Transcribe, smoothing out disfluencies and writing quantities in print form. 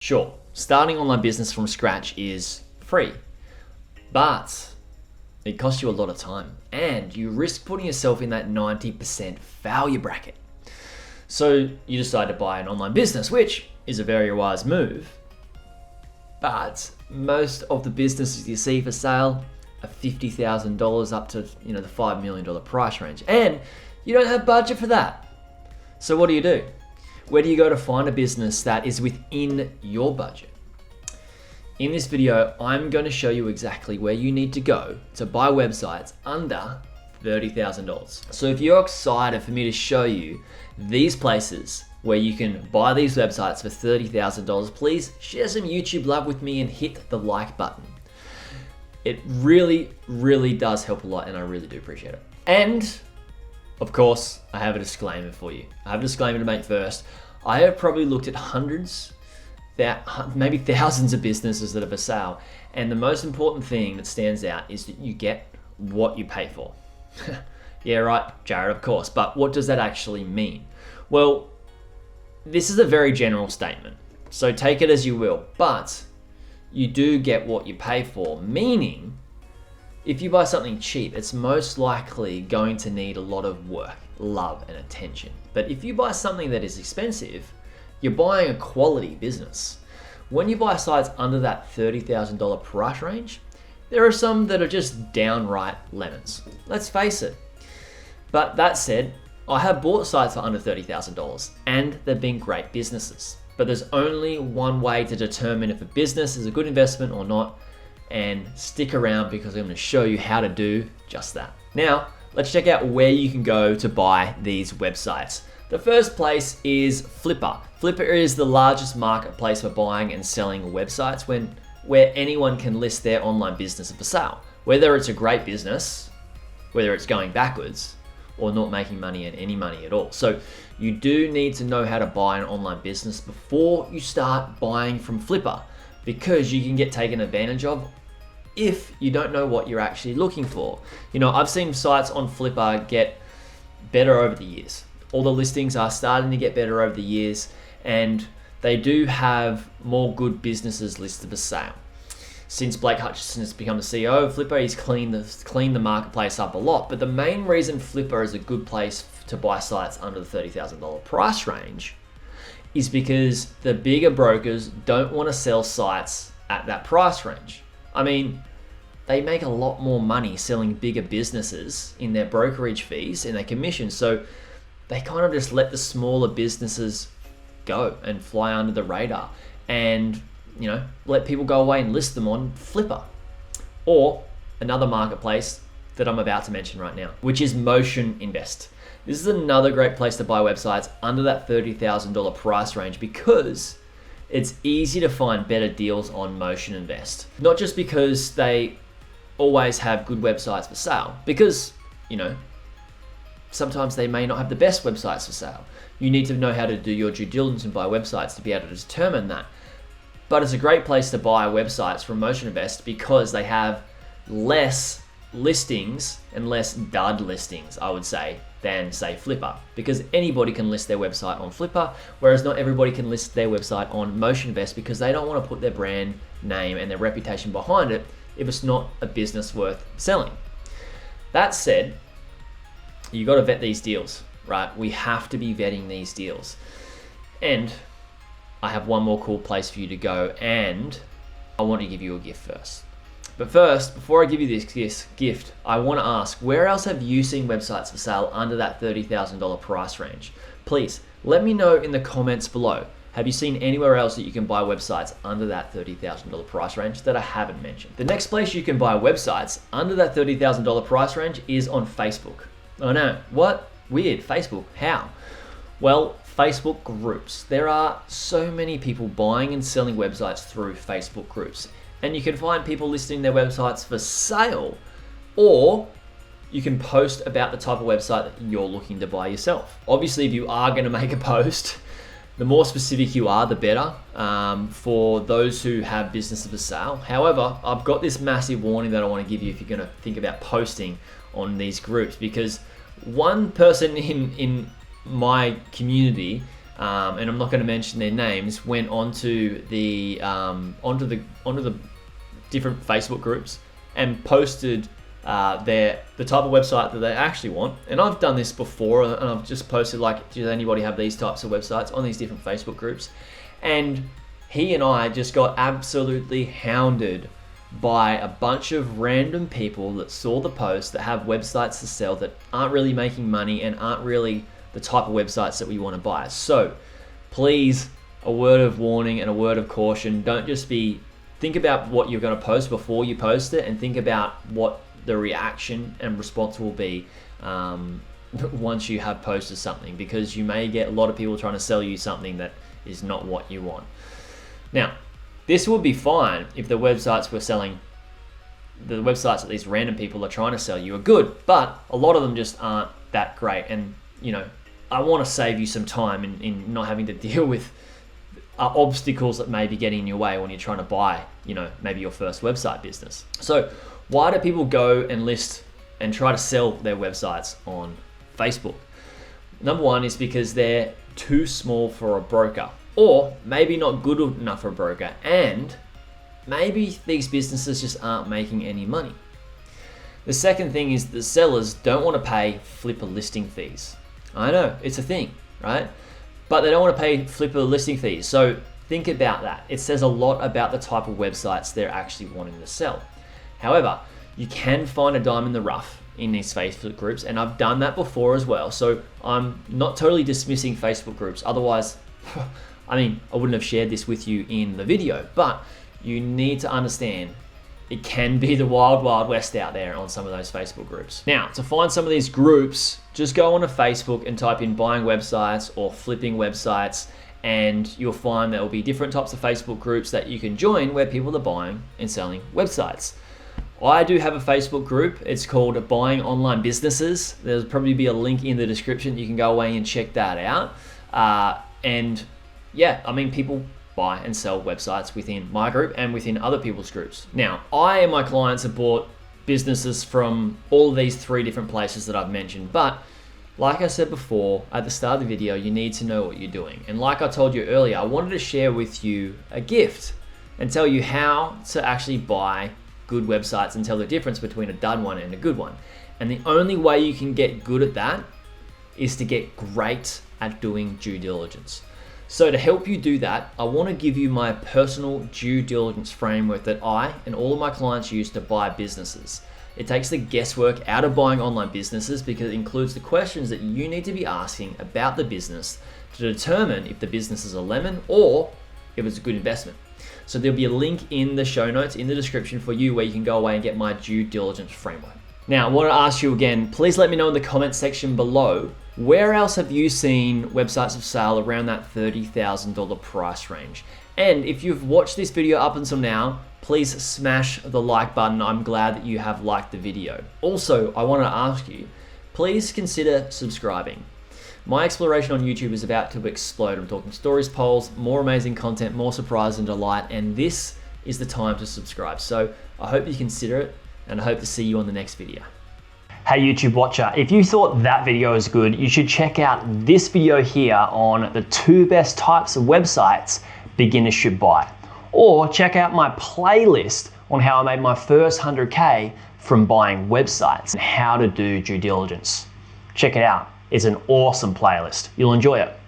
Sure, starting online business from scratch is free, but it costs you a lot of time and you risk putting yourself in that 90% failure bracket. So you decide to buy an online business, which is a very wise move, but most of the businesses you see for sale are $50,000 up to the $5 million price range, and you don't have budget for that. So what do? Where do you go to find a business that is within your budget? In this video, I'm going to show you exactly where you need to go to buy websites under $30,000. So if you're excited for me to show you these places where you can buy these websites for $30,000, please share some YouTube love with me and hit the like button. It really, really does help a lot, and I really do appreciate it. And of course, I have a disclaimer for you. I have a disclaimer to make first. I have probably looked at hundreds, maybe thousands of businesses that are for sale. And the most important thing that stands out is that you get what you pay for. Yeah, right, Jared, of course. But what does that actually mean? Well, this is a very general statement, so take it as you will. But you do get what you pay for, meaning if you buy something cheap, it's most likely going to need a lot of work, love, and attention. But if you buy something that is expensive, you're buying a quality business. When you buy sites under that $30,000 price range, there are some that are just downright lemons. Let's face it. But that said, I have bought sites for under $30,000 and they've been great businesses. But there's only one way to determine if a business is a good investment or not, and stick around because I'm going to show you how to do just that. Now, let's check out where you can go to buy these websites. The first place is Flippa. Flippa is the largest marketplace for buying and selling websites where anyone can list their online business for sale. Whether it's a great business, whether it's going backwards, or not making money and any money at all. So you do need to know how to buy an online business before you start buying from Flippa, because you can get taken advantage of if you don't know what you're actually looking for. I've seen sites on Flippa get better over the years. All the listings are starting to get better over the years, and they do have more good businesses listed for sale. Since Blake Hutchison has become the CEO of Flippa, he's cleaned the marketplace up a lot. But the main reason Flippa is a good place to buy sites under the $30,000 price range is because the bigger brokers don't want to sell sites at that price range. I mean, they make a lot more money selling bigger businesses in their brokerage fees and their commissions. So they kind of just let the smaller businesses go and fly under the radar and, let people go away and list them on Flippa. Or another marketplace that I'm about to mention right now, which is Motion Invest. This is another great place to buy websites under that $30,000 price range because it's easy to find better deals on Motion Invest. Not just because they always have good websites for sale, because, sometimes they may not have the best websites for sale. You need to know how to do your due diligence and buy websites to be able to determine that. But it's a great place to buy websites from Motion Invest because they have less listings and less dud listings, I would say, than say Flippa, because anybody can list their website on Flippa, whereas not everybody can list their website on Motion Invest because they don't want to put their brand name and their reputation behind it if it's not a business worth selling. That said, you got to vet these deals, right? We have to be vetting these deals. And I have one more cool place for you to go, and I want to give you a gift first. But first, before I give you this gift, I want to ask, where else have you seen websites for sale under that $30,000 price range? Please let me know in the comments below. Have you seen anywhere else that you can buy websites under that $30,000 price range that I haven't mentioned? The next place you can buy websites under that $30,000 price range is on Facebook. Oh no, what? Weird, Facebook, how? Well, Facebook groups. There are so many people buying and selling websites through Facebook groups. And you can find people listing their websites for sale, or you can post about the type of website that you're looking to buy yourself. Obviously, if you are going to make a post, the more specific you are, the better for those who have businesses for sale. However, I've got this massive warning that I want to give you if you're going to think about posting on these groups, because one person in my community and I'm not going to mention their names, went onto the different Facebook groups and posted the type of website that they actually want. And I've done this before, and I've just posted like, does anybody have these types of websites on these different Facebook groups? And he and I just got absolutely hounded by a bunch of random people that saw the post that have websites to sell that aren't really making money and aren't really the type of websites that we want to buy. So please, a word of warning and a word of caution. Don't just think about what you're going to post before you post it, and think about what the reaction and response will be once you have posted something, because you may get a lot of people trying to sell you something that is not what you want. Now, this would be fine if the websites that these random people are trying to sell you are good, but a lot of them just aren't that great. And I want to save you some time in not having to deal with obstacles that may be getting in your way when you're trying to buy, maybe your first website business. So why do people go and list and try to sell their websites on Facebook? Number one is because they're too small for a broker, or maybe not good enough for a broker, and maybe these businesses just aren't making any money. The second thing is the sellers don't want to pay Flippa listing fees. I know, it's a thing, right? But they don't want to pay Flippa listing fees. So think about that. It says a lot about the type of websites they're actually wanting to sell. However, you can find a diamond in the rough in these Facebook groups, and I've done that before as well. So I'm not totally dismissing Facebook groups. Otherwise, I wouldn't have shared this with you in the video, but you need to understand it can be the wild, wild west out there on some of those Facebook groups. Now, to find some of these groups, just go onto Facebook and type in buying websites or flipping websites, and you'll find there will be different types of Facebook groups that you can join where people are buying and selling websites. I do have a Facebook group. It's called Buying Online Businesses. There'll probably be a link in the description. You can go away and check that out. People buy and sell websites within my group and within other people's groups. Now, I and my clients have bought businesses from all of these 3 different places that I've mentioned, but like I said before at the start of the video, you need to know what you're doing. And like I told you earlier, I wanted to share with you a gift and tell you how to actually buy good websites and tell the difference between a dud one and a good one. And the only way you can get good at that is to get great at doing due diligence. So to help you do that, I want to give you my personal due diligence framework that I and all of my clients use to buy businesses. It takes the guesswork out of buying online businesses because it includes the questions that you need to be asking about the business to determine if the business is a lemon or if it's a good investment. So there'll be a link in the show notes in the description for you where you can go away and get my due diligence framework. Now, I want to ask you again, please let me know in the comment section below, where else have you seen websites of sale around that $30,000 price range? And if you've watched this video up until now, please smash the like button. I'm glad that you have liked the video. Also, I want to ask you, please consider subscribing. My exploration on YouTube is about to explode. I'm talking stories, polls, more amazing content, more surprise and delight, and this is the time to subscribe. So I hope you consider it, and I hope to see you on the next video. Hey YouTube watcher, if you thought that video was good, you should check out this video here on the 2 best types of websites beginners should buy. Or check out my playlist on how I made my first 100K from buying websites and how to do due diligence. Check it out. It's an awesome playlist. You'll enjoy it.